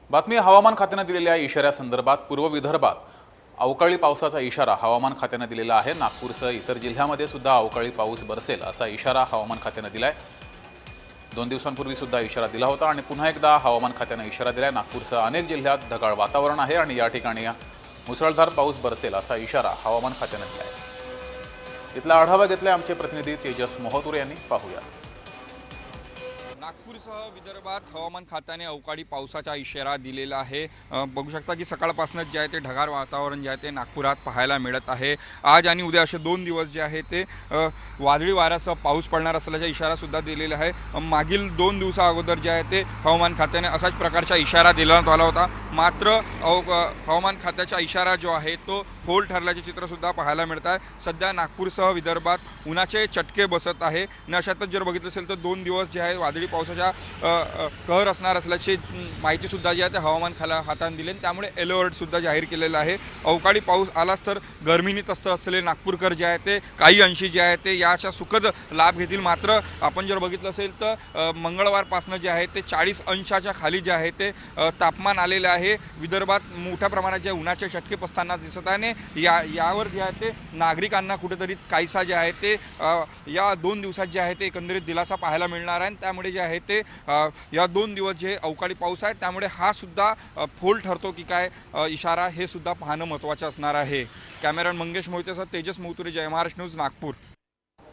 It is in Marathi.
बातमी हवामान खात्याने दिलेल्या इशाऱ्यासंदर्भात पूर्व विदर्भात अवकाळी पावसाचा इशारा हवामान खात्याने दिलेला आहे। नागपूरसह इतर जिल्ह्यांमध्ये सुद्धा अवकाळी पाऊस बरसेल असा इशारा हवामान खात्याने दिलाय। 2 दिवसांपूर्वी सुद्धा इशारा दिला होता आणि पुन्हा एकदा हवामान खात्याने इशारा दिलाय। नागपूरसह अनेक जिल्ह्यात ढगाळ वातावरण आहे आणि या ठिकाणी मुसळधार पाऊस बरसेल असा इशारा हवामान खात्याने दिलाय। इथला आढावा घेतलाय आमचे प्रतिनिधी तेजस मोहतुरे यांनी। पाहूया। नागपूरसह विदर्भात हवामान खात्याने अवकाळी पावसाचा इशारा दिलेला आहे। बघू शकता की सकाळपासूनच जे आहे ते ढगाळ वातावरण जे आहे ते नागपुरात पाहायला मिळत आहे। आज आणि उद्या असे 2 दिवस जे आहे ते वादळी वाऱ्यासह पाऊस पडणार असल्याचा इशारा सुद्धा दिलेला आहे। मागील 2 दिवसा अगोदर जे आहे ते हवामान खात्याने असाच प्रकारचा इशारा देण्यात आला होता। मात्र हवामान खात्याचा इशारा जो आहे तो फोल ठरल्याचे चित्र सुद्धा पाहायला मिळत आहे। सध्या नागपूरसह विदर्भात उन्हाचे चटके बसत आहे आणि अशातच जर बघितलं असेल तर 2 दिवस जे आहे वादळी पावसाचा कहर असणार असल्याची माहिती सुद्धा जी आहे ते हवामान खात्याने दिली आणि त्यामुळे येलो अलर्ट सुद्धा जाहीर केलेला आहे। अवकाळी पाऊस आलाच तर गरमीने त्रस्त असलेले नागपूरकर जे आहे ते काही अंशी जे आहे ते याचा सुखद लाभ घेतील। मात्र आपण जर बघितलं असेल तर मंगळवारपासून जे आहे ते 40 अंशाच्या खाली जे आहे ते तापमान आलेले आहे। विदर्भात मोठ्या प्रमाणात जे उन्हाचे चटके बसताना दिसत आहे। यावर जे आहे ते नागरिकांना कुठेतरी काहीसा जे आहे ते या 2 दिवसात जे आहे ते एकंदरीत दिलासा पाहायला मिळणार आहे। त्यामुळे जे आहे ते या 2 दिवस जे अवकाळी पाऊस आहे त्यामुळे हा सुद्धा फोल ठरतो की काय इशारा हे सुद्धा पाहणं महत्त्वाचं असणार आहे। कॅमेरामॅन मंगेश मोहितेसह तेजस मोहतुरे, जय महाराष्ट्र न्यूज, नागपूर।